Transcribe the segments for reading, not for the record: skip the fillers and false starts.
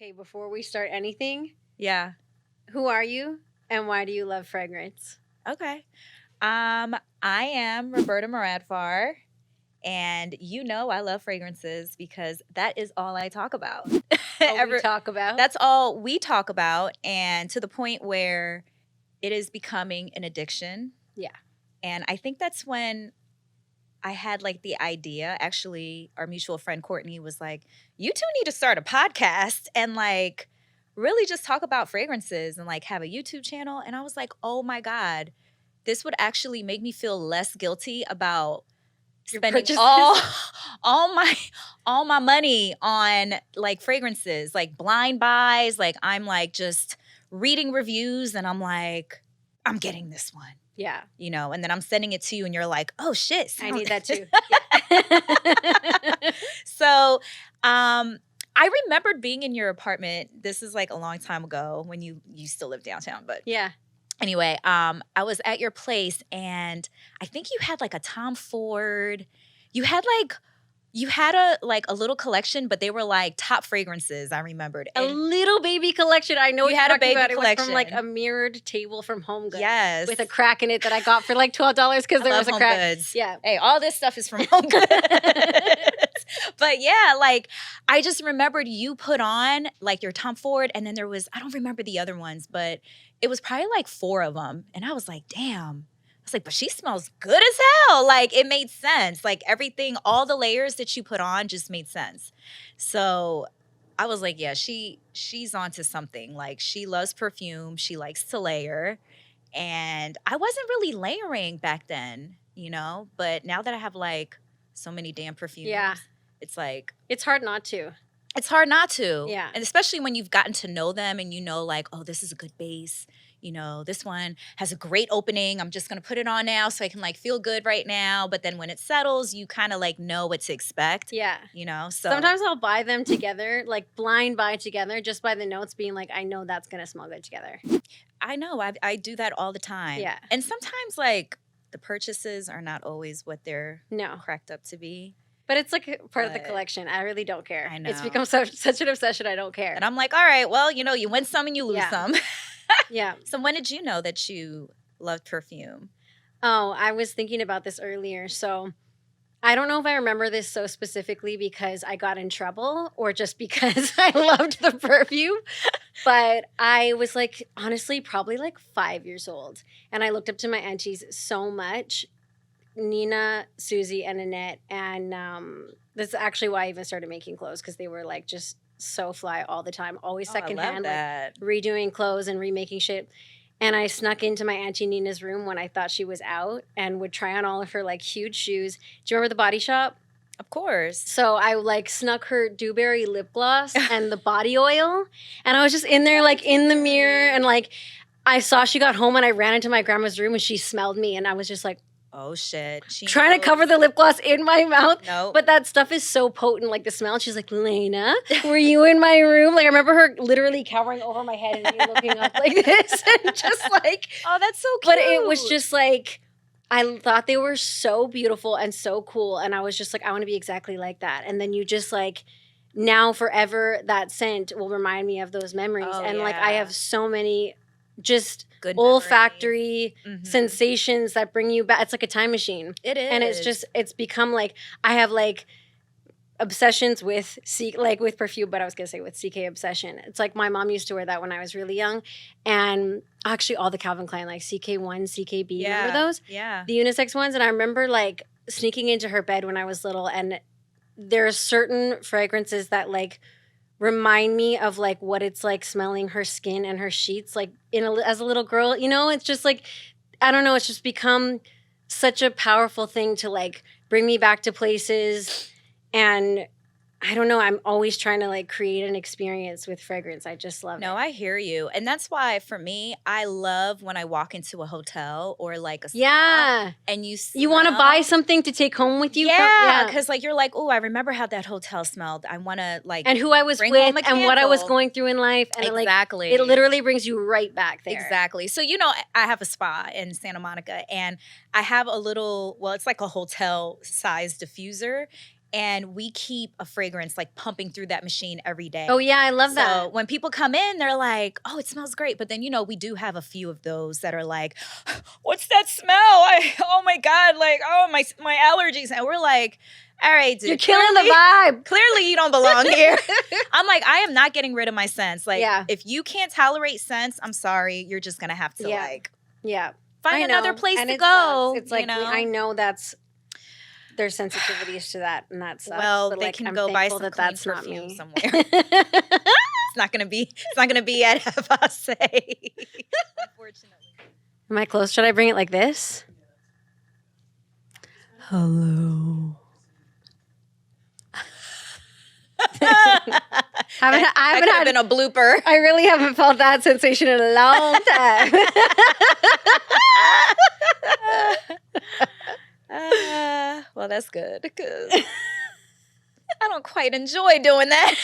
Okay, before we start anything, Yeah. who are you and why do you love fragrance? Okay. I am Roberta Moradfar, and I love fragrances because that is all I talk about. We talk about? That's all we talk about, and to the point where it is becoming an addiction. Yeah. And I think that's when I had like the idea. Actually, our mutual friend Courtney was like, "You two need to start a podcast and like really just talk about fragrances and like have a YouTube channel." And I was like, "Oh my God, this would actually make me feel less guilty about Your spending purchases? all my money on like fragrances, like blind buys. Like I'm like just reading reviews and I'm like, I'm getting this one." Yeah. And then I'm sending it to you and you're like, "Oh shit, I need that too. So, I remembered being in your apartment. This is like a long time ago when you still live downtown, but Yeah. anyway, I was at your place and I think you had like a Tom Ford. You had a little collection, but they were like top fragrances. I remembered. A And little baby collection. I know You what had you're a talking baby about. It was from like collection. a mirrored table from Home Goods. Yes. With a crack in it that I got for like $12 because there was a Home crack. Goods. Yeah. Hey, all this stuff is from Home Goods. But yeah, like I just remembered you put on like your Tom Ford, and then there was, I don't remember the other ones, but it was probably like 4 of them. And I was like, damn. I was like, but she smells good as hell. Like it made sense. Like everything, all the layers that you put on just made sense. So I was like, yeah, she's onto something. Like she loves perfume. She likes to layer. And I wasn't really layering back then, but now that I have like so many damn perfumes, Yeah. it's like It's hard not to. it's hard not to. Yeah. And especially when you've gotten to know them and like, oh, this is a good base. This one has a great opening. I'm just going to put it on now so I can like feel good right now. But then when it settles, you kind of like know what to expect. Yeah. So sometimes I'll buy them together, like blind buy together, just by the notes being like, I know that's going to smell good together. I know. I do that all the time. Yeah. And sometimes like the purchases are not always what they're No. cracked up to be. But it's like part of the collection. I really don't care. I know. It's become such an obsession. I don't care. And I'm like, all right, well, you win some and you lose some. Yeah. So when did you know that you loved perfume? Oh, I was thinking about this earlier. So I don't know if I remember this so specifically because I got in trouble or just because I loved the perfume. But I was like, honestly, probably like 5 years old. And I looked up to my aunties so much. Nina, Susie, and Annette. And that's actually why I even started making clothes, because they were like just so fly all the time, always secondhand, like redoing clothes and remaking shit. And I snuck into my Auntie Nina's room when I thought she was out and would try on all of her like huge shoes. Do you remember the Body Shop? Of course. So I like snuck her Dewberry lip gloss and the body oil. And I was just in there like in the mirror, and like I saw she got home and I ran into my grandma's room and she smelled me, and I was just like, oh shit. Trying to cover the lip gloss in my mouth. No. But that stuff is so potent, like the smell. She's like, Laina, were you in my room? Like I remember her literally cowering over my head and me looking up like this. And just like, oh, that's so cute. But it was just like, I thought they were so beautiful and so cool. And I was just like, I want to be exactly like that. And then you just like, now forever, that scent will remind me of those memories. Oh, and yeah. like, I have so many just good olfactory sensations that bring you back. It's like a time machine. It is. And it's become like, I have like obsessions with with perfume, but I was going to say with CK obsession. It's like my mom used to wear that when I was really young. And actually all the Calvin Klein, like CK1, CKB, remember those? Yeah. The unisex ones. And I remember like sneaking into her bed when I was little, and there are certain fragrances that like remind me of like what it's like smelling her skin and her sheets like as a little girl. It's just like, I don't know, it's just become such a powerful thing to like bring me back to places. And I don't know, I'm always trying to like create an experience with fragrance. I just love it. No, I hear you. And that's why for me, I love when I walk into a hotel or like a spa. Yeah. And you want to buy something to take home with you? Yeah. Because like you're like, oh, I remember how that hotel smelled. I want to like. And who I was with and what I was going through in life. And exactly. It literally brings you right back there. Exactly. So, I have a spa in Santa Monica, and I have a little, well, it's like a hotel-sized diffuser. And we keep a fragrance like pumping through that machine every day. Oh yeah, I love that. So when people come in, they're like, oh, it smells great. But then, we do have a few of those that are like, what's that smell? Oh my God, like, oh, my allergies. And we're like, all right, dude. You're killing the vibe. Clearly you don't belong here. I'm like, I am not getting rid of my scents. Like, Yeah. if you can't tolerate scents, I'm sorry. You're just going to have to find another place and to go. It's like, I know there's sensitivities to that, and that sucks. Well, but they like, can I'm go buy some that clean that's not perfume me. somewhere. It's not gonna be at FSA. Unfortunately. Am I close? Should I bring it like this? Hello. I haven't had been a blooper. I really haven't felt that sensation in a long time. Well, that's good because I don't quite enjoy doing that.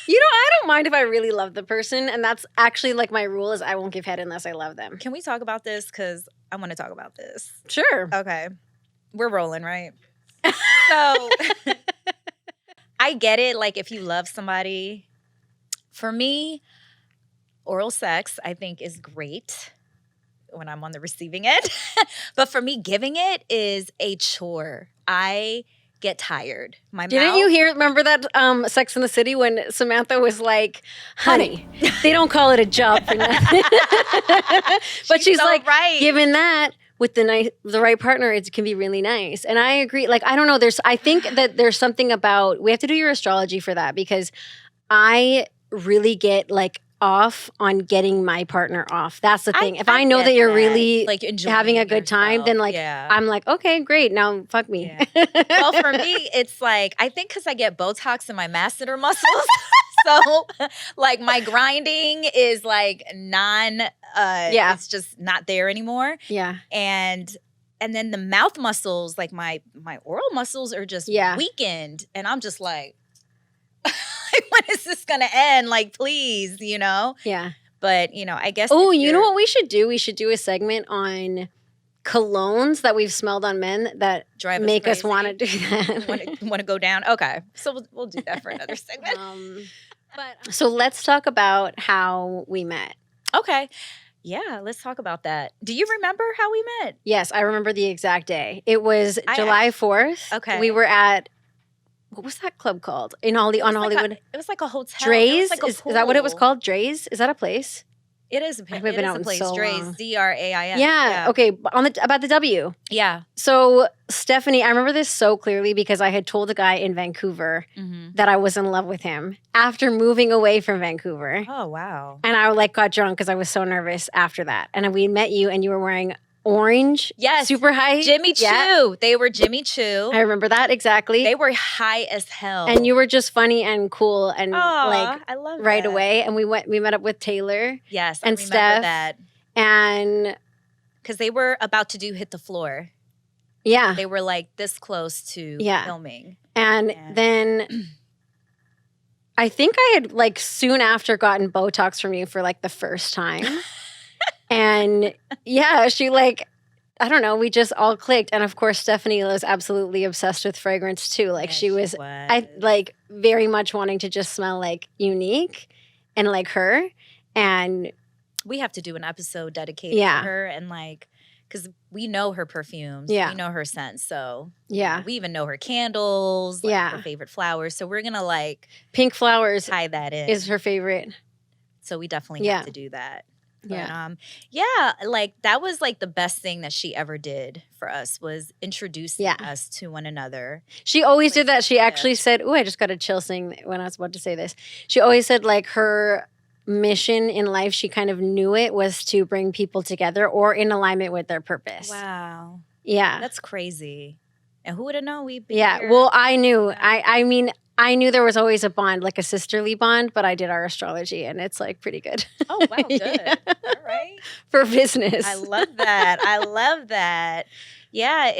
I don't mind if I really love the person, and that's actually like my rule is I won't give head unless I love them. Can we talk about this? Because I want to talk about this. Sure. Okay. We're rolling, right? So I get it. Like, if you love somebody, for me, oral sex, I think, is great when I'm on the receiving end. But for me, giving it is a chore. I get tired. Didn't you remember that Sex in the City when Samantha was like, honey, they don't call it a job for nothing. But she's so like, right. Given that, with the right partner, it can be really nice. And I agree. Like, I don't know. I think that there's something about, we have to do your astrology for that, because I really get like off on getting my partner off. That's the thing. If I know that you're really like having a good time, then like I'm like, okay, great. Now fuck me. Yeah. Well, for me, it's like, I think because I get Botox in my masseter muscles. So like my grinding is like it's just not there anymore. Yeah. And then the mouth muscles, like my oral muscles are just weakened. And I'm just like, when is this going to end? Like, please, Yeah. But, I guess. Oh, you know what we should do? We should do a segment on colognes that we've smelled on men that make us want to do that. Want to go down? Okay. So we'll do that for another segment. So let's talk about how we met. Okay. Yeah, let's talk about that. Do you remember how we met? Yes, I remember the exact day. It was July 4th. Okay. We were at, what was that club called? On Hollywood? It was like a hotel. Dre's? Like is that what it was called? Dre's? Is that a place? It is a place. I've been out in so Dre's, long. DRAIS. Yeah. Okay. About the W. Yeah. So Stephanie, I remember this so clearly because I had told a guy in Vancouver that I was in love with him after moving away from Vancouver. Oh wow. And I like got drunk because I was so nervous after that. And we met you, and you were wearing orange. Yes. Super high. Jimmy Choo. Yeah. They were Jimmy Choo. I remember that exactly. They were high as hell. And you were just funny and cool and like I love right that. away. And we met up with Taylor. Yes, and I remember Steph. that. And because they were about to do Hit the Floor. Yeah. They were like this close to filming. And then I think I had like soon after gotten Botox from you for like the first time. And she like, I don't know, we just all clicked. And of course, Stephanie was absolutely obsessed with fragrance too. Like she was. I like very much wanting to just smell like unique and like her. And we have to do an episode dedicated to her and like, because we know her perfumes. We know her scents. So we even know her candles, like her favorite flowers. So we're going to like pink flowers tie that in. Is her favorite. So we definitely have to do that. But, yeah. Like that was like the best thing that she ever did for us was introducing us to one another. She always did that. She actually said, I just got a chill saying when I was about to say this. She always said like her mission in life, she kind of knew it was to bring people together or in alignment with their purpose. Wow. Yeah. That's crazy. And who would have known we'd be here? Well, I knew. I mean, I knew there was always a bond, like a sisterly bond, but I did our astrology and it's like pretty good. Oh, wow, good. All right. For business. I love that. I love that. Yeah,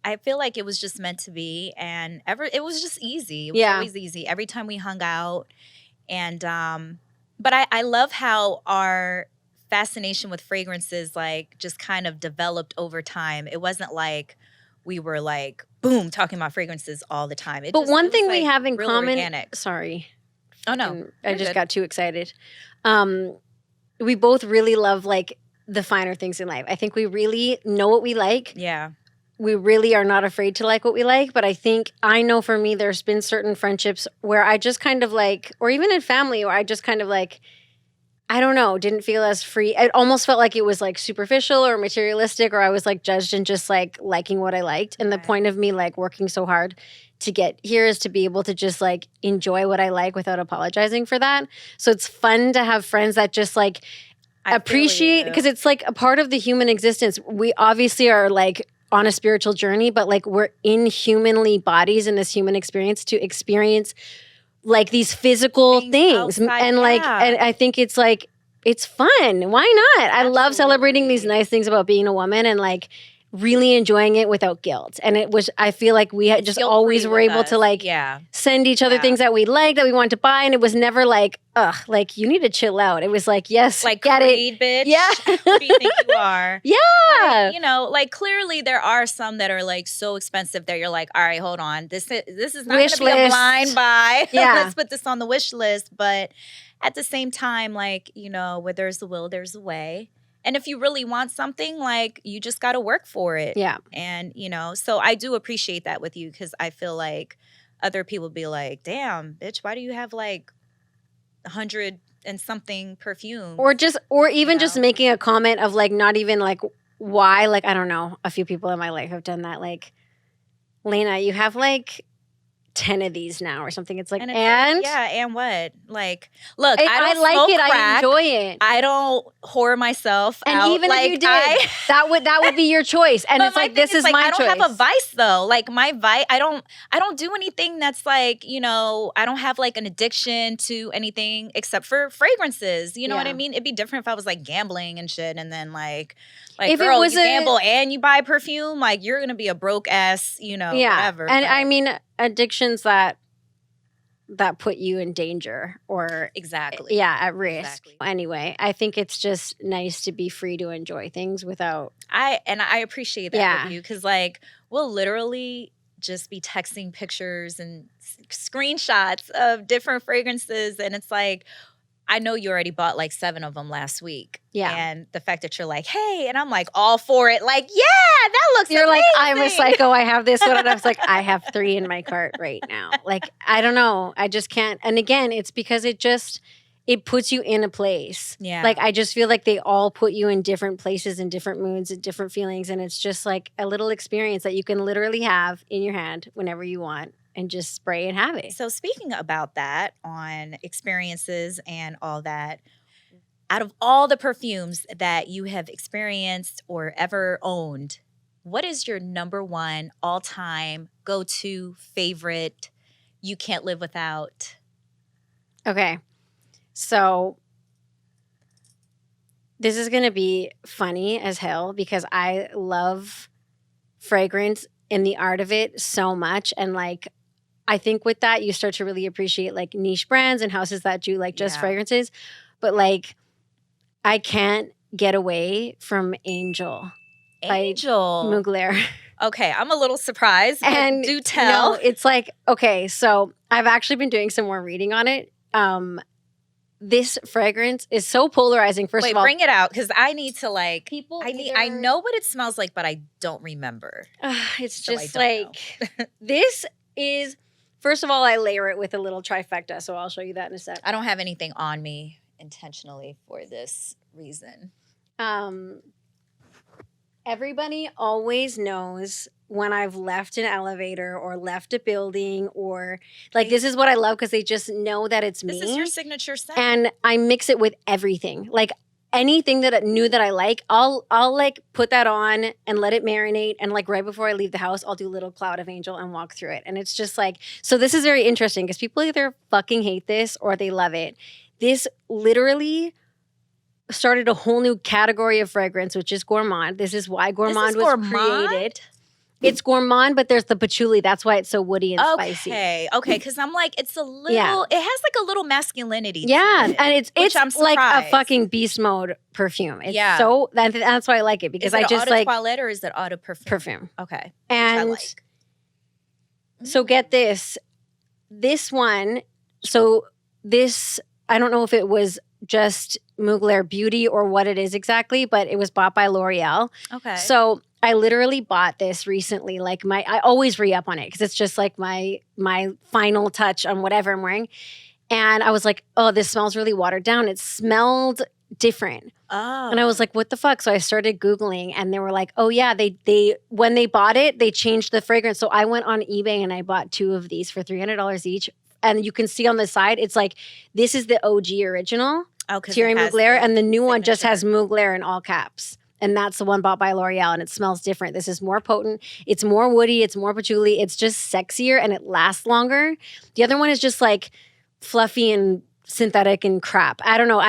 I feel like it was just meant to be and it was just easy. It was always easy. Every time we hung out and but I love how our fascination with fragrances like just kind of developed over time. It wasn't like we were like, boom, talking about fragrances all the time. But one thing we have in real common. organic. Sorry. Oh no, I you're just good. got too excited. We both really love like the finer things in life. I think we really know what we like. Yeah. We really are not afraid to like what we like. But I know for me, there's been certain friendships where I just kind of like, or even in family, where I just kind of like, I don't know, didn't feel as free. It almost felt like it was like superficial or materialistic, or I was like judged and just like liking what I liked. And the point of me like working so hard to get here is to be able to just like enjoy what I like without apologizing for that. So it's fun to have friends that just like appreciate, because it's like a part of the human existence. We obviously are like on a spiritual journey, but like we're in humanly bodies in this human experience to experience like these physical things. outside, And like, and I think it's like, it's fun. Why not? I love celebrating these nice things about being a woman and like really enjoying it without guilt. And it was, I feel like we had just always were able to like send each other things that we liked, that we wanted to buy. And it was never like, ugh, like you need to chill out. It was like, yes, like get Creed, it. bitch. Yeah. Who do you think you are? Yeah. Like, you know, like clearly there are some that are like so expensive that you're like, all right, hold on. This is not going to be a blind buy. Yeah. Let's put this on the wish list. But at the same time, like, you know, where there's a will, there's a way. And if you really want something, like, you just got to work for it. Yeah. And, you know, so I do appreciate that with you, because I feel like other people be like, damn, bitch, why do you have like 100 and something perfume? Or even just making a comment of like, not even like why, like, I don't know. A few people in my life have done that. Like, Laina, you have like 10 of these now or something. It's like, and yeah, and what? Like, look, I don't like smoke it. Crack. I enjoy it. I don't whore myself and out. even like, if you did, that would be your choice. And it's like, this is like, my choice. I don't have a vice though. Like my vice, I don't do anything that's like, you know, I don't have like an addiction to anything except for fragrances. You know what I mean? It'd be different if I was like gambling and shit, and then like if girl, you gamble and you buy perfume, like you're gonna be a broke ass, you know, whatever. And I mean, addictions that put you in danger or at risk. Anyway, I think it's just nice to be free to enjoy things without. I appreciate that with you, because like we'll literally just be texting pictures and screenshots of different fragrances, and it's like, I know you already bought like 7 of them last week. Yeah. And the fact that you're like, hey, and I'm like all for it. Like, yeah, that looks amazing. You're like, I'm a psycho. I have this one. And I was like, I have 3 in my cart right now. Like, I don't know. I just can't. And again, it's because it puts you in a place. Yeah. Like, I just feel like they all put you in different places and different moods and different feelings. And it's just like a little experience that you can literally have in your hand whenever you want. And just spray and have it. So speaking about that, on experiences and all that, out of all the perfumes that you have experienced or ever owned, what is your number one all-time go-to favorite you can't live without? Okay. So this is going to be funny as hell because I love fragrance and the art of it so much. And like, I think with that, you start to really appreciate like niche brands and houses that do like just fragrances. But like, I can't get away from Angel. Angel. By Mugler. Okay, I'm a little surprised. And do tell. No, it's like, okay, so I've actually been doing some more reading on it. This fragrance is so polarizing. First of all, bring it out, because I need to like. I know what it smells like, but I don't remember. It's so just like this is. First of all, I layer it with a little trifecta, so I'll show you that in a sec. I don't have anything on me intentionally for this reason. Everybody always knows when I've left an elevator or left a building, or like this is what I love because they just know that it's me. This is your signature scent. And I mix it with everything. Like anything that new that I like, I'll like put that on and let it marinate. And like right before I leave the house, I'll do a little cloud of Angel and walk through it. And it's just like, so this is very interesting because people either fucking hate this or they love it. This literally started a whole new category of fragrance, which is gourmand. This is why gourmand was created. It's gourmand, but there's the patchouli. That's why it's so woody and spicy. Okay, because I'm like, it's a little, it has like a little masculinity to it. And it's like a fucking beast mode perfume. It's so, that's why I like it, because is it I just eau de like. Toilette or is it eau de perfume? Perfume. Okay. And which I like. So get this. This one, so this, I don't know if it was just Mugler Beauty or what it is exactly, but it was bought by L'Oreal. Okay. So I literally bought this recently. Like I always re-up on it because it's just like my final touch on whatever I'm wearing. And I was like, oh, this smells really watered down. It smelled different. Oh. And I was like, what the fuck? So I started Googling and they were like, oh yeah, they when they bought it, they changed the fragrance. So I went on eBay and I bought 2 of these for $300 each. And you can see on the side, it's like, this is the OG original, Thierry Mugler, and the new one just has Mugler in all caps. And that's the one bought by L'Oreal, and it smells different. This is more potent. It's more woody. It's more patchouli. It's just sexier, and it lasts longer. The other one is just like fluffy and synthetic and crap. I don't know.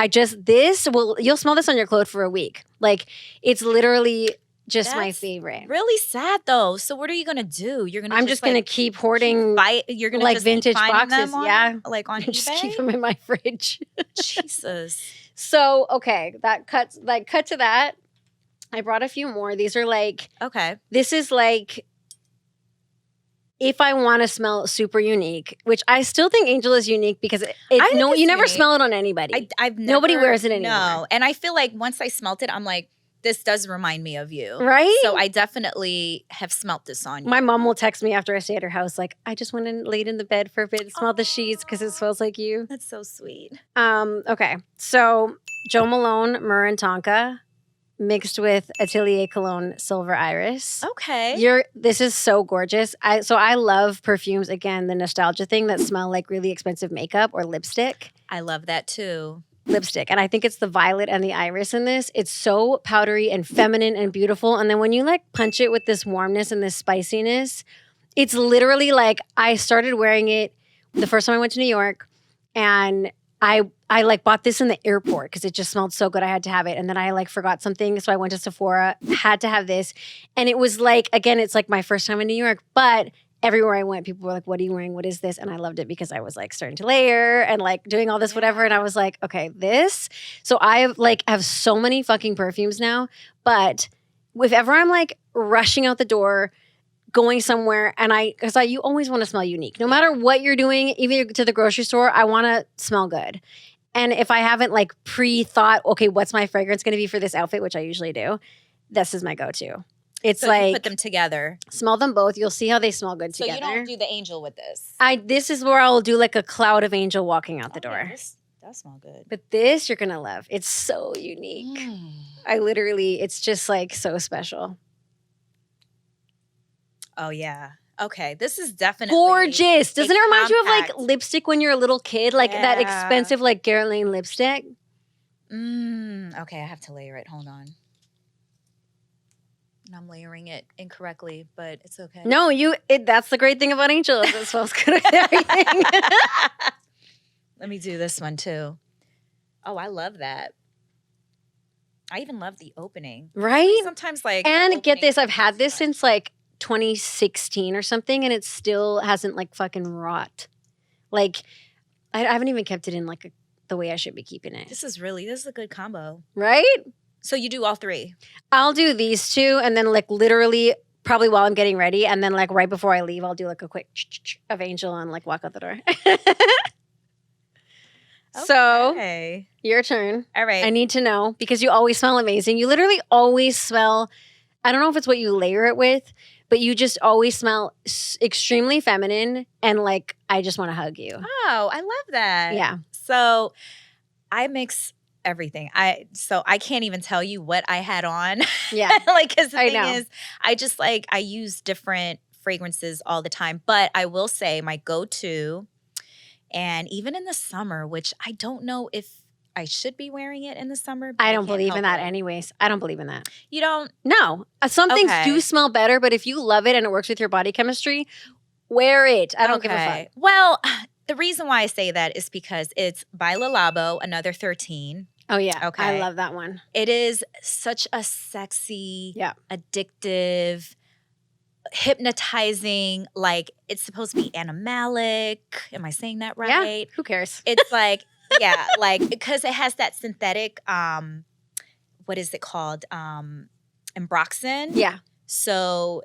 You'll smell this on your clothes for a week. Like, it's literally just my favorite. Really sad though. So what are you gonna do? I'm just gonna keep hoarding. You're gonna like just vintage keep boxes. them Yeah, like on just eBay. keep them in my fridge. Jesus. So okay, cut to that. I brought a few more. These are like, okay. This is like, if I want to smell super unique, which I still think Angel is unique because you never unique. smell it on anybody. Nobody wears it anymore. No, and I feel like once I smelt it, I'm like, this does remind me of you. Right? So I definitely have smelt this on you. My mom will text me after I stay at her house like, I just went and laid in the bed for a bit and smelled the sheets because it smells like you. That's so sweet. Okay. So Jo Malone Myrrh and Tonka mixed with Atelier Cologne Silver Iris. Okay. This is so gorgeous. I love perfumes, again, the nostalgia thing that smell like really expensive makeup or lipstick. I love that too. Lipstick. And I think it's the violet and the iris in this. It's so powdery and feminine and beautiful. And then when you like punch it with this warmness and this spiciness, it's literally like I started wearing it the first time I went to New York, and I like bought this in the airport because it just smelled so good. I had to have it. And then I like forgot something. So I went to Sephora, had to have this. And it was like, again, it's like my first time in New York, but everywhere I went, people were like, what are you wearing? What is this? And I loved it because I was like starting to layer and like doing all this, whatever. And I was like, okay, this. So I have so many fucking perfumes now. But if ever I'm like rushing out the door, going somewhere, and you always want to smell unique. No matter what you're doing, even to the grocery store, I want to smell good. And if I haven't like pre-thought, okay, what's my fragrance going to be for this outfit, which I usually do, this is my go-to. It's so like you put them together. Smell them both. You'll see how they smell good together. So you don't do the Angel with this. This is where I'll do like a cloud of Angel walking out the door. That smells good. But this you're gonna love. It's so unique. It's just like so special. Oh yeah. Okay. This is definitely gorgeous. Doesn't it remind you of like lipstick when you're a little kid? Like that expensive like Garrett Lane lipstick? Okay, I have to layer it. Hold on. And I'm layering it incorrectly, but it's okay. No, that's the great thing about Angel. It smells good with everything. Let me do this one too. Oh, I love that. I even love the opening. Right? Sometimes like and get this, I've had this since like 2016 or something, and it still hasn't like fucking rot. Like I haven't even kept it in like the way I should be keeping it. This is a good combo. Right? So you do all three? I'll do these two, and then like literally probably while I'm getting ready, and then like right before I leave, I'll do like a quick of Angel and like walk out the door. So your turn. All right. I need to know because you always smell amazing. You literally always smell, I don't know if it's what you layer it with, but you just always smell extremely feminine, and like I just want to hug you. Oh, I love that. Yeah. So I mix everything. So I can't even tell you what I had on. Yeah. Like, because the thing is, I just like, I use different fragrances all the time. But I will say my go-to, and even in the summer, which I don't know if I should be wearing it in the summer. I don't believe in that anyways. I don't believe in that. You don't? No. Some things do smell better, but if you love it and it works with your body chemistry, wear it. I don't give a fuck. Well, the reason why I say that is because it's by Labo, another 13. Oh, yeah. Okay. I love that one. It is such a sexy, addictive, hypnotizing, like it's supposed to be animalic. Am I saying that right? Yeah. Who cares? It's like, like because it has that synthetic, what is it called? Ambroxan. Yeah. So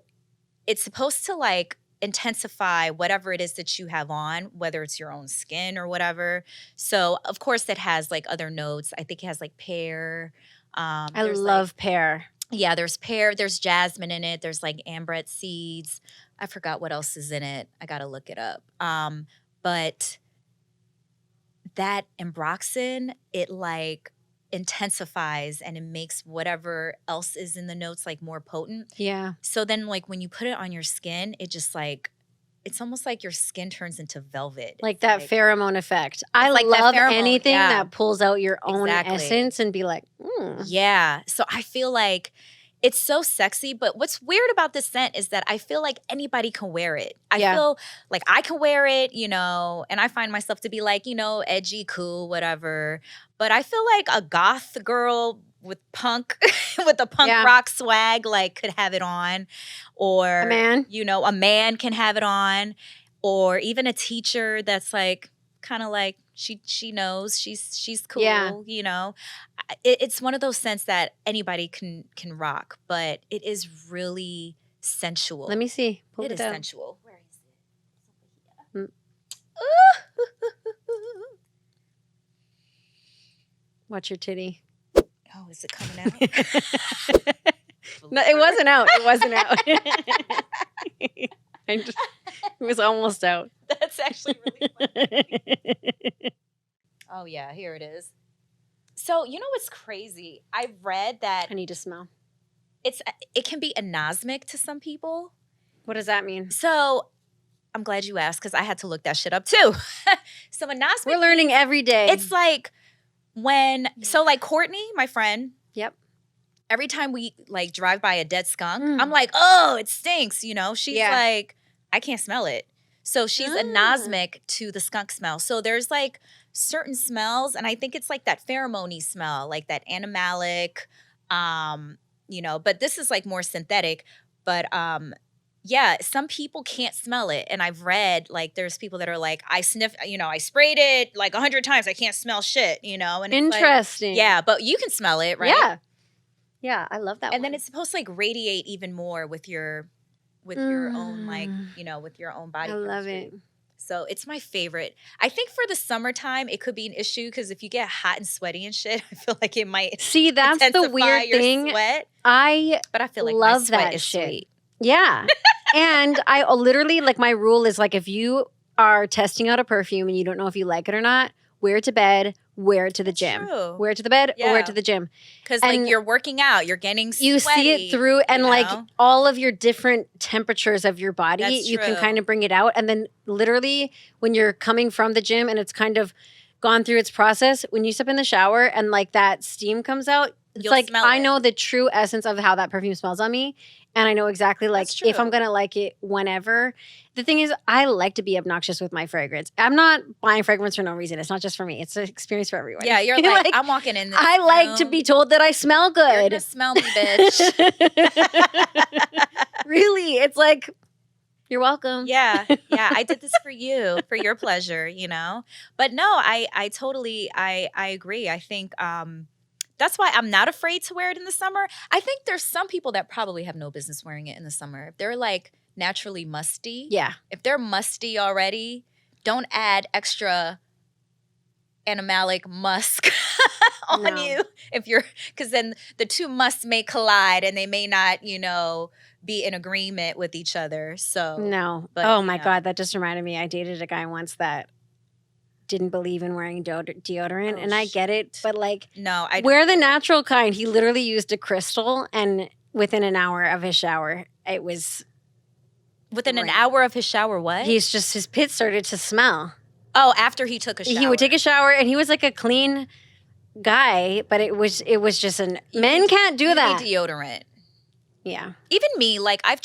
it's supposed to like intensify whatever it is that you have on, whether it's your own skin or whatever. So of course it has like other notes. I think it has like pear. I There's love pear. yeah, there's pear, there's jasmine in it, there's like ambrette seeds. I forgot what else is in it. I gotta look it up. But that ambroxan, it like intensifies and it makes whatever else is in the notes like more potent. Yeah. So then like when you put it on your skin, it just like, it's almost like your skin turns into velvet. Like It's that pheromone effect. I like that love pheromone, anything yeah. that pulls out your own Exactly. essence and be like, Yeah. So I feel like it's so sexy. But what's weird about this scent is that I feel like anybody can wear it. I Yeah. feel like I can wear it, you know, and I find myself to be like, you know, edgy, cool, whatever. But I feel like a goth girl with punk, with a punk Yeah. rock swag, like could have it on. Or, A man. you know, a man can have it on. Or even a teacher that's like, kind of like, she knows she's cool, Yeah. you know. It's one of those scents that anybody can rock, but it is really sensual. Let me see. Pull It it is out. sensual. Where is it? Mm. Watch your titty. Oh, is it coming out? No, it wasn't out. It wasn't out. It was almost out. That's actually really funny. Oh yeah, here it is. So you know what's crazy? I read that I need to smell. it can be anosmic to some people. What does that mean? So I'm glad you asked because I had to look that shit up too. So anosmic, We're learning every day. it's like when so like Courtney, my friend, Yep. every time we like drive by a dead skunk, Mm. I'm like, oh, it stinks. You know, she's Yeah. like, I can't smell it. So she's Ah. anosmic to the skunk smell. So there's like certain smells, and I think it's like that pheromone smell, like that animalic, you know, but this is like more synthetic. But yeah, some people can't smell it. And I've read like there's people that are like, I sniff, you know, I sprayed it like 100 times. I can't smell shit, you know? And it's like, Interesting. yeah, but you can smell it, right? Yeah. Yeah, I love that And one. then it's supposed to like radiate even more with your own like, you know, with your own body. I love chemistry. it. So it's my favorite. I think for the summertime it could be an issue because if you get hot and sweaty and shit, I feel like it might See, that's the intensify weird your thing. Sweat, I but I feel like love my sweat that is shit. sweet. Yeah. And I literally, like, my rule is like, if you are testing out a perfume and you don't know if you like it or not, wear it to bed, wear it to the That's gym. true. Wear it to the bed or wear Yeah. it to the gym. Because like And you're working out, you're getting sweaty. You see it through, and you like know? all of your different temperatures of your body, That's you can true. kind of bring it out. And then literally when you're coming from the gym and it's kind of gone through its process, when you step in the shower and like that steam comes out, it's You'll like smell I it. know the true essence of how that perfume smells on me. And I know exactly like That's if I'm true. going to like it whenever. The thing is, I like to be obnoxious with my fragrance. I'm not buying fragrance for no reason. It's not just for me. It's an experience for everyone. Yeah, you're like, I'm walking in this I like to room. be told that I smell You're good. gonna smell me, bitch. Really, it's like, you're welcome. Yeah, I did this for you, for your pleasure, you know. But no, I totally, I agree. I think that's why I'm not afraid to wear it in the summer. I think there's some people that probably have no business wearing it in the summer. If they're like naturally musty, Yeah. if they're musty already, don't add extra animalic musk on No. you. If you're, because then the two musts may collide and they may not, you know, be in agreement with each other. So No. But, Oh you my know. God. That just reminded me. I dated a guy once that didn't believe in wearing deodorant. Oh, and I get it. But like, no, I wear the natural kind. He literally used a crystal. And within an hour of his shower, it was, within an Right. hour of his shower. What? his pits started to smell. Oh, after he took a shower. He would take a shower and he was like a clean guy. But it was just men can't do You that. need deodorant. Yeah. Even me, like I'm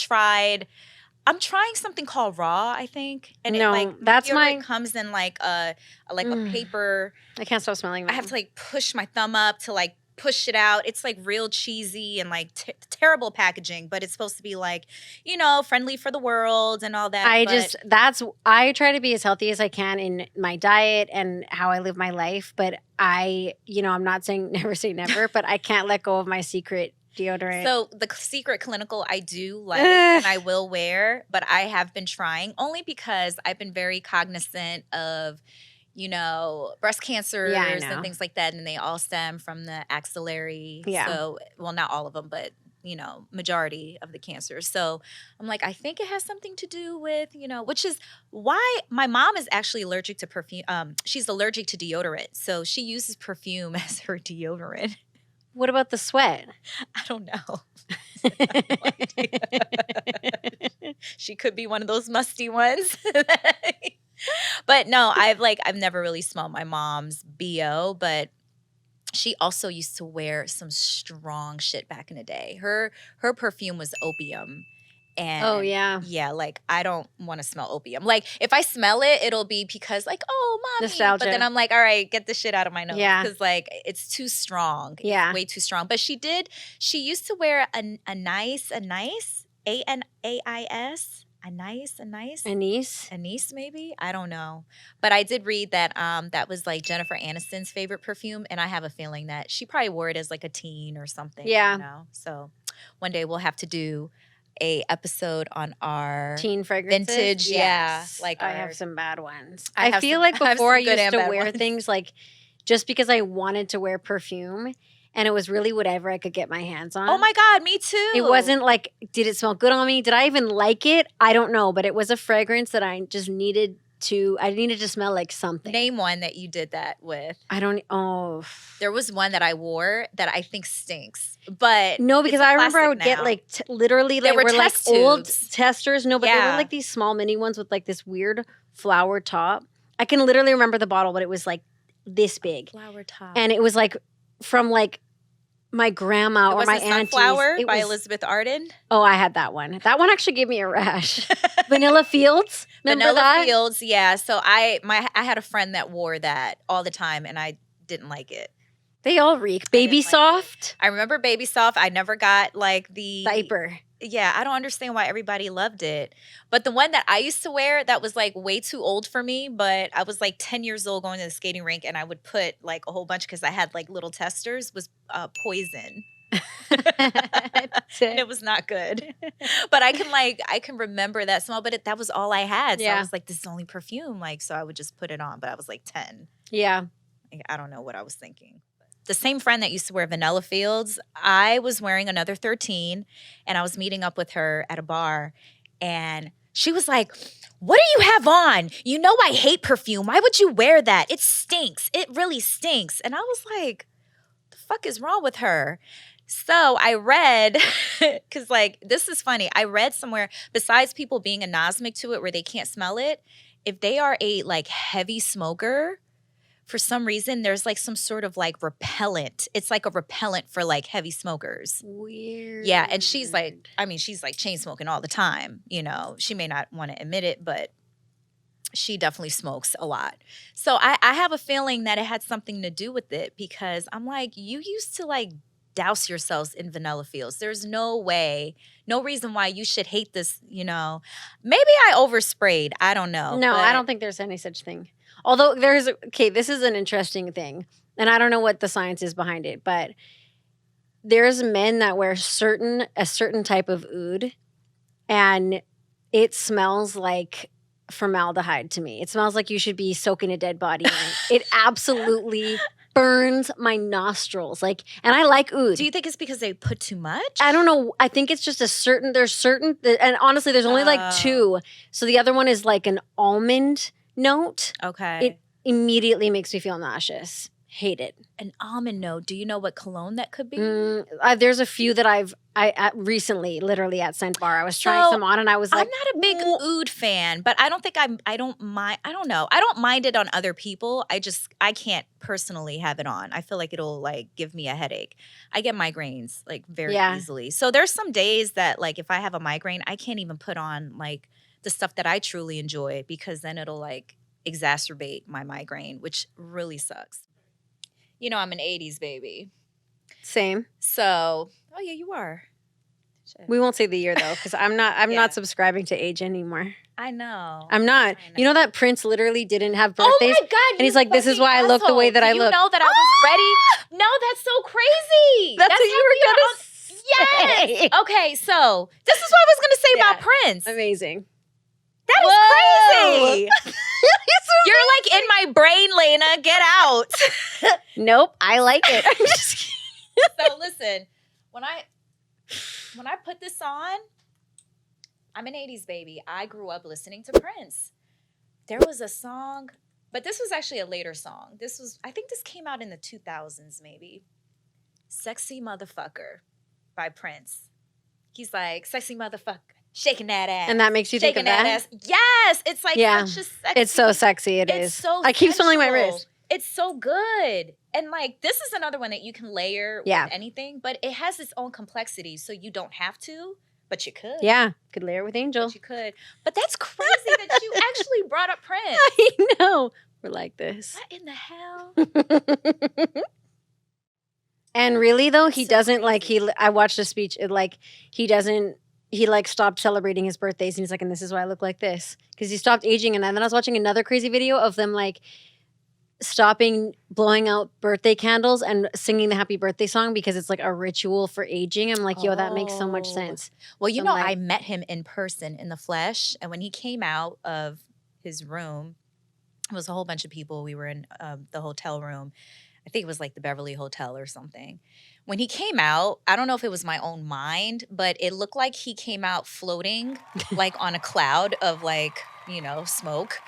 trying something called Raw, I think. And No, it like that's deodorant my- comes in like a Mm. paper. I can't stop smelling that. I have to like push my thumb up to like push it out. It's like real cheesy and like terrible packaging, but it's supposed to be like, you know, friendly for the world and all that. I try to be as healthy as I can in my diet and how I live my life. But I'm not saying never say never, but I can't let go of my secret deodorant. So the Secret Clinical I do like and I will wear, but I have been trying only because I've been very cognizant of, breast cancers and things like that. And they all stem from the axillary. Yeah. So, well, not all of them, but majority of the cancers. So I'm like, I think it has something to do with, which is why my mom is actually allergic to perfume. She's allergic to deodorant. So she uses perfume as her deodorant. What about the sweat? I don't know. I have no idea. She could be one of those musty ones. But no, I've never really smelled my mom's BO, but she also used to wear some strong shit back in the day. Her perfume was opium. And oh, yeah. Yeah, like, I don't want to smell opium. Like, if I smell it, it'll be because, like, oh, mommy. Nostalgia. But then I'm like, all right, get the shit out of my nose. Yeah. Because, like, it's too strong. Yeah. It's way too strong. But she used to wear a nice, A-N-A-I-S. Anise, maybe? I don't know. But I did read that that was like Jennifer Aniston's favorite perfume, and I have a feeling that she probably wore it as like a teen or something. Yeah. So one day we'll have to do a episode on our teen fragrances. Vintage. Yes. Yeah. Like I have some bad ones. I I feel some- like I have before I some good used and to bad wear ones. things like just because I wanted to wear perfume and it was really whatever I could get my hands on. Oh my God, me too. It wasn't like, did it smell good on me? Did I even like it? I don't know, but it was a fragrance that I just needed to smell like something. Name one that you did that with. There was one that I wore that I think stinks, but no, because it's a I remember I classic would get now. like literally They like were were like test old tubes. testers. No, but they Yeah. were like these small mini ones with like this weird flower top. I can literally remember the bottle, but it was like this big, flower top. and it was like from like my grandma or my auntie's. Sunflower It by was- Elizabeth Arden. Oh, I had that one. That one actually gave me a rash. Vanilla Fields. Remember Vanilla that? Fields, yeah. So I had a friend that wore that all the time, and I didn't like it. They all reek. Baby like it. Soft. I remember Baby Soft. I never got like the Diaper. Yeah, I don't understand why everybody loved it. But the one that I used to wear that was like way too old for me, but I was like 10 years old going to the skating rink, and I would put like a whole bunch because I had like little testers, was Poison. And it was not good. But I can remember that smell, but that was all I had. So I Yeah. was like, this is only perfume. Like, so I would just put it on. But I was like 10. Yeah. I don't know what I was thinking. The same friend that used to wear Vanilla Fields, I was wearing another 13, and I was meeting up with her at a bar, and she was like, what do you have on? You know I hate perfume. Why would you wear that? It stinks. It really stinks. And I was like, the fuck is wrong with her? So I read, because like, this is funny. I read somewhere, besides people being anosmic to it where they can't smell it, if they are a like heavy smoker, for some reason, there's like some sort of like repellent. It's like a repellent for like heavy smokers. Weird. Yeah. And she's like chain smoking all the time. She may not want to admit it, but she definitely smokes a lot. So I have a feeling that it had something to do with it, because I'm like, you used to like douse yourselves in Vanilla Fields. There's no way, no reason why you should hate this, Maybe I oversprayed. I don't know. No, but I don't think there's any such thing. Although this is an interesting thing, and I don't know what the science is behind it, but there's men that wear a certain type of oud, and it smells like formaldehyde to me. It smells like you should be soaking a dead body in it. It absolutely burns my nostrils. Like, and I like oud. Do you think it's because they put too much? I don't know. I think it's just and honestly, there's only like two. So the other one is like an almond note. Okay. It immediately makes me feel nauseous. Hate it. An almond note. Do you know what cologne that could be? There's a few that I recently, literally at Scent Bar, I was trying some on, and I was like, I'm not a big oud fan, but I don't think I don't mind. I don't know. I don't mind it on other people. I can't personally have it on. I feel like it'll like give me a headache. I get migraines like very easily. So there's some days that like if I have a migraine, I can't even put on like the stuff that I truly enjoy, because then it'll like exacerbate my migraine, which really sucks. I'm an 80s baby. Same. So, oh yeah, you are. Shit. We won't say the year though, because I'm not subscribing to age anymore. I know. I'm not. You know that Prince literally didn't have birthdays? Oh my God. And he's like, this is why I look the way that I look. You know that I was ready? No, that's so crazy. That's what you were going to say. Yes. Okay, so this is what I was gonna say about Prince. Amazing. That is crazy. You're like in my brain, Laina. Get out. Nope, I like it. I'm just kidding. So listen, when I put this on, I'm an 80s baby. I grew up listening to Prince. There was a song, but this was actually a later song. I think this came out in the 2000s maybe. Sexy Motherfucker by Prince. He's like, sexy motherfucker, shaking that ass. And that makes you think of that? Ass. Yes, it's like such a sexy. It's so sexy, it's so I keep swelling my wrist. It's so good. And like, this is another one that you can layer with anything, but it has its own complexity, so you don't have to, but you could. Yeah, could layer with Angel. But you could. But that's crazy that you actually brought up Prince. I know. We're like this. What in the hell? And really though, he doesn't crazy. I watched a speech, he stopped celebrating his birthdays and he's like, and this is why I look like this. Because he stopped aging. And then I was watching another crazy video of them like stopping blowing out birthday candles and singing the happy birthday song because it's like a ritual for aging. I'm like, yo, that makes so much sense. Well, you know, I met him in person, in the flesh. And when he came out of his room, it was a whole bunch of people. We were in the hotel room. I think it was like the Beverly Hotel or something. When he came out, I don't know if it was my own mind, but it looked like he came out floating like on a cloud of like, you know, smoke.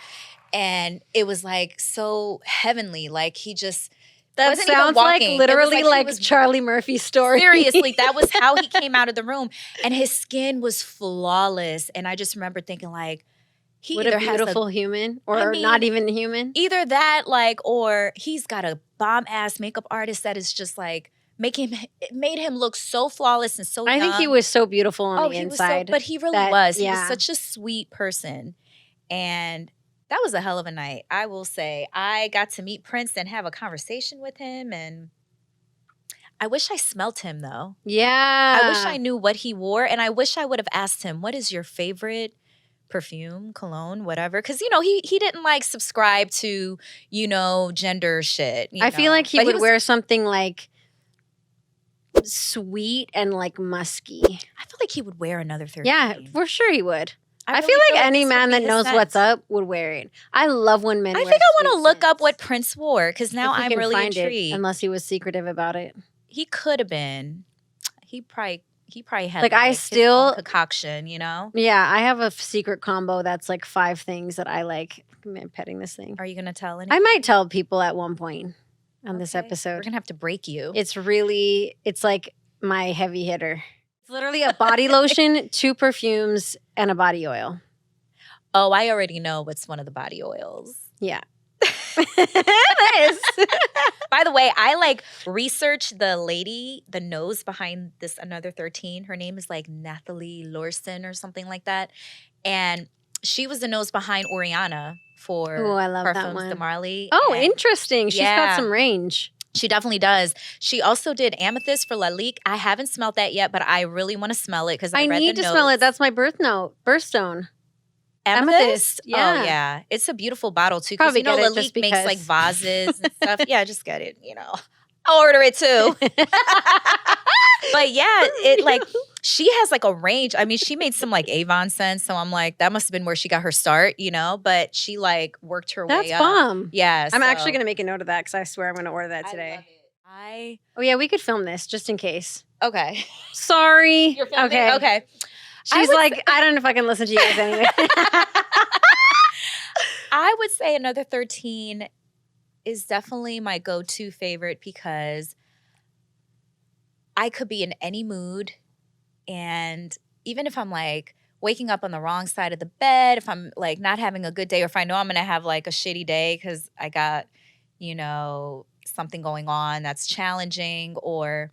And it was like so heavenly. Like he just wasn't sounds even walking. Like literally like Charlie Murphy's story. Seriously, that was how he came out of the room. And his skin was flawless. And I just remember thinking like, he what either a beautiful human or I mean, not even human. Either that, like, or he's got a bomb-ass makeup artist that is just like, made him look so flawless and so young. I think he was so beautiful on the inside. But he really was. He was such a sweet person. And that was a hell of a night, I will say. I got to meet Prince and have a conversation with him, and I wish I smelt him, though. Yeah. I wish I knew what he wore, and I wish I would have asked him, what is your favorite perfume, cologne, whatever? Because, you know, he didn't, like, subscribe to, you know, gender shit. I feel like he would wear something, like, sweet and, like, musky. I feel like he would wear another 13. Yeah, for sure he would. I feel like any man that knows what's up would wear it. I love when men wear I think I want to look up what Prince wore because now I'm really intrigued. Unless he was secretive about it. He could have been. He probably had like his own concoction, you know? Yeah, I have a secret combo that's like 5 things that I like. I'm petting this thing. Are you going to tell anyone? I might tell people at one point on this episode. We're going to have to break you. It's like my heavy hitter. Literally a body lotion, 2 perfumes, and a body oil. Oh, I already know what's one of the body oils. Yeah. By the way, I like researched the nose behind this Another 13. Her name is like Nathalie Lorson or something like that. And she was the nose behind Oriana for I love Perfumes that one. de Marly. Oh, interesting. She's got some range. She definitely does. She also did Amethyst for Lalique. I haven't smelled that yet, but I really want to smell it because I read need the to notes. smell it. That's my birthstone. Amethyst? Yeah. Oh, yeah. It's a beautiful bottle, too. Probably Because, you know, Lalique makes, like, vases and stuff. Yeah, just get it, you know. I'll order it, too. But, yeah, she has, like, a range. I mean, she made some, like, Avon scents. So I'm like, that must have been where she got her start, you know. But she, like, worked her way up. That's bomb. Yeah. I'm actually going to make a note of that because I swear I'm going to order that today. I love it. Oh, yeah, we could film this just in case. Okay. Sorry. You're filming? Okay. She's like, I don't know if I can listen to you guys anyway. I would say Another 13 is definitely my go-to favorite because I could be in any mood. And even if I'm like waking up on the wrong side of the bed, if I'm like not having a good day, or if I know I'm going to have like a shitty day because I got, you know, something going on that's challenging, or,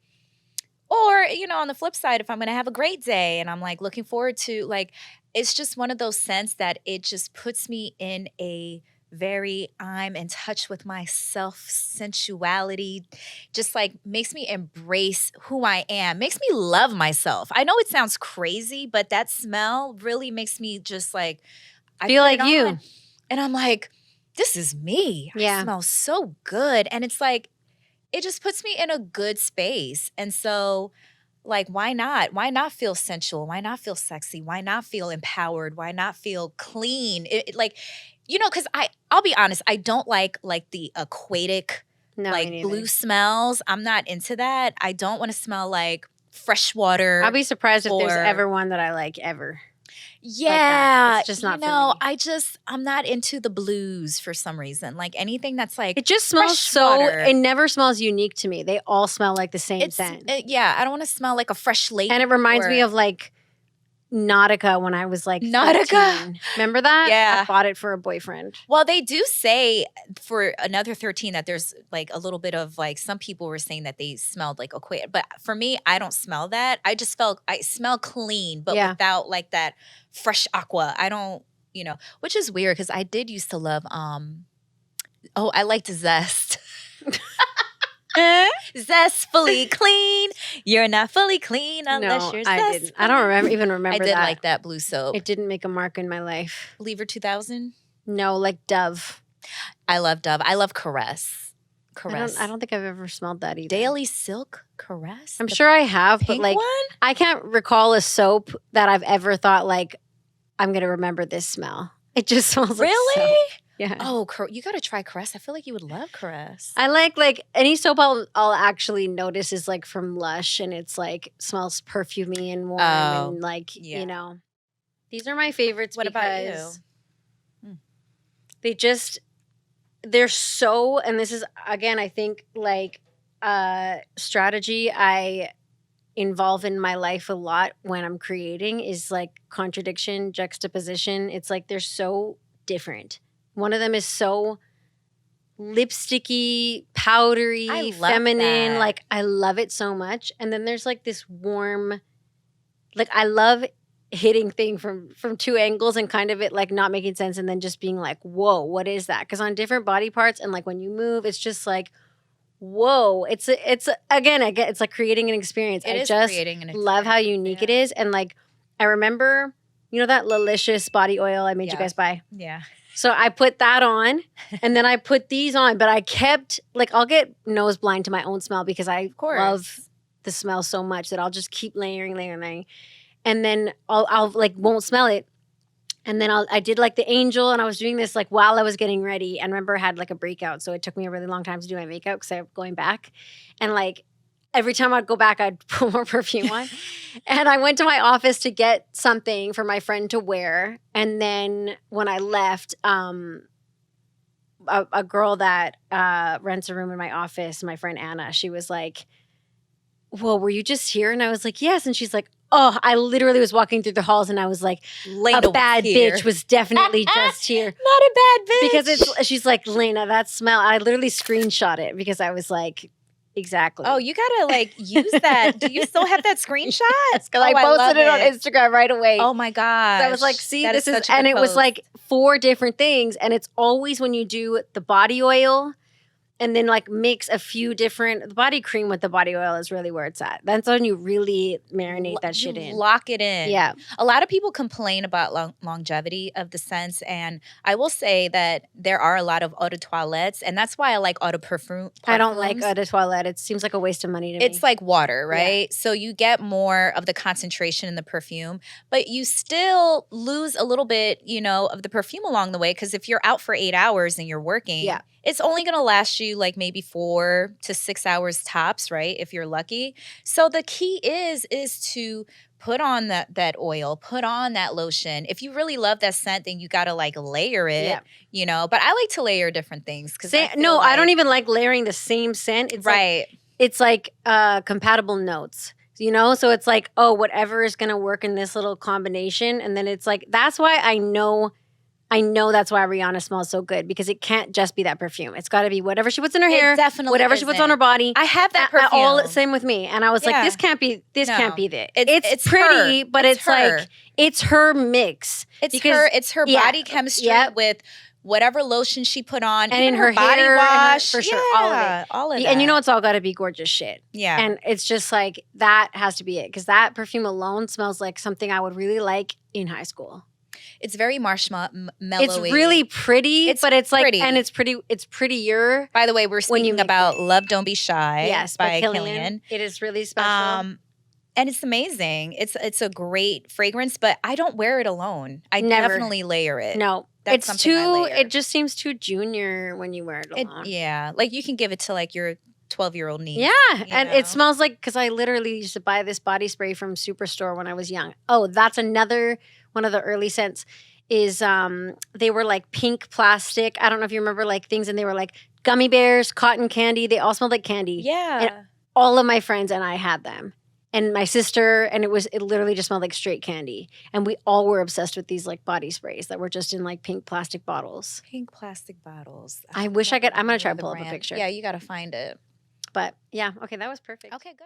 you know, on the flip side, if I'm going to have a great day and I'm like looking forward to, like, it's just one of those scents that it just puts me in a very, I'm in touch with my sensuality, just like makes me embrace who I am, makes me love myself. I know it sounds crazy, but that smell really makes me just like, I feel like you. And I'm like, this is me. Yeah. I smell so good. And it's like, it just puts me in a good space. And so, Like, why not? Why not feel sensual? Why not feel sexy? Why not feel empowered? Why not feel clean? Like, because I'll be honest, I don't like the aquatic, No, me like neither. blue smells. I'm not into that. I don't want to smell like fresh water. I'll be surprised if there's or- ever one that I like ever. Yeah, It's just not for me. I'm not into the blues for some reason. Like anything that's like It just smells fresh water. it never smells unique to me. They all smell like the same scent. I don't want to smell like a fresh lake. And it reminds me of like Nautica when I was like Nautica. 13. Remember that? Yeah. I bought it for a boyfriend. Well, they do say for another 13 that there's like a little bit of like some people were saying that they smelled like aqua. But for me, I don't smell that. I smell clean, but without like that fresh aqua. I don't, which is weird because I did used to love I liked Zest. Zest fully clean. You're not fully clean unless you're I zest. didn't. I don't even remember I did that. like that blue soap. It didn't make a mark in my life. Believer 2000? No, like Dove. I love Dove. I love Caress. I don't think I've ever smelled that either. Daily Silk Caress? I'm sure I have, but like one? I can't recall a soap that I've ever thought like I'm going to remember this smell. It just smells like soap. Yeah. Oh, you got to try Caress. I feel like you would love Caress. I like any soap I'll actually notice is like from Lush and it's like smells perfumey and warm and like, These are my favorites What about you? They're so, and this is again, I think like strategy I involve in my life a lot when I'm creating is like contradiction, juxtaposition. It's like they're so different. One of them is so lipsticky, powdery, feminine. That. Like I love it so much. And then there's like this warm, like I love hitting thing from two angles and kind of it like not making sense and then just being like, whoa, what is that? Because on different body parts and like when you move, it's just like, whoa. It's like creating an experience. I just love how unique it is. And like I remember, that Lalicious body oil I made you guys buy? Yeah. So I put that on and then I put these on, but I kept like I'll get nose blind to my own smell because I love the smell so much that I'll just keep layering. And then I'll like won't smell it. And then I did like the Angel and I was doing this like while I was getting ready and remember I had like a breakout. So it took me a really long time to do my makeup because I'm going back. And like every time I'd go back, I'd put more perfume on. And I went to my office to get something for my friend to wear. And then when I left, a girl that rents a room in my office, my friend Anna, she was like, well, were you just here? And I was like, yes. And she's like, oh, I literally was walking through the halls and I was like, a bad bitch was definitely just here. Not a bad bitch. Because she's like, Laina, that smell. I literally screenshot it because I was like, exactly. Oh, you gotta like use that. Do you still have that screenshot? Because I posted it on Instagram right away. Oh my god! I was like, see, this is, and it was like 4 different things, and it's always when you do the body oil. And then like mix a few different, the body cream with the body oil is really where it's at. That's when you really marinate that shit in. Lock it in. Yeah. A lot of people complain about longevity of the scents. And I will say that there are a lot of eau de toilettes. And that's why I like eau de perfume. I don't like eau de toilette. It seems like a waste of money to me. It's like water, right? Yeah. So you get more of the concentration in the perfume, but you still lose a little bit, of the perfume along the way. Because if you're out for 8 hours and you're working, it's only going to last you like maybe 4 to 6 hours tops, right? If you're lucky. So the key is to put on that oil, put on that lotion. If you really love that scent, then you got to like layer it, But I like to layer different things. I don't even like layering the same scent. It's right. It's like compatible notes. So it's like, oh, whatever is going to work in this little combination. And then it's like, that's why I know that's why Rihanna smells so good because it can't just be that perfume. It's got to be whatever she puts in her hair, whatever she puts on her body. I have that perfume. Same with me. And I was like, this can't be that. It's pretty, her. But it's like, it's her mix. It's her body chemistry with whatever lotion she put on. And in her body hair, wash. for sure, all of it. All of that. And it's all got to be gorgeous shit. Yeah. And it's just like, that has to be it. Because that perfume alone smells like something I would really like in high school. It's very marshmallowy. It's really pretty, but it's like, and it's prettier. By the way, we're speaking about Love Don't Be Shy by Killian. It is really special. And it's amazing. It's a great fragrance, but I don't wear it alone. I Never. definitely layer it. No. That's It's something I too, layer. it just seems too junior when you wear it alone. Yeah. Like you can give it to like your 12-year-old niece. Yeah. you And know? it smells like, because I literally used to buy this body spray from Superstore when I was young. Oh, that's another one of the early scents is they were like pink plastic. I don't know if you remember like things, and they were like gummy bears, cotton candy. They all smelled like candy. Yeah. And all of my friends and I had them. And my sister, and it literally just smelled like straight candy. And we all were obsessed with these like body sprays that were just in like pink plastic bottles. Pink plastic bottles. I wish I could. I'm gonna try to the pull up a brand. picture. Yeah, you got to find it. But yeah, okay, that was perfect. Okay, good.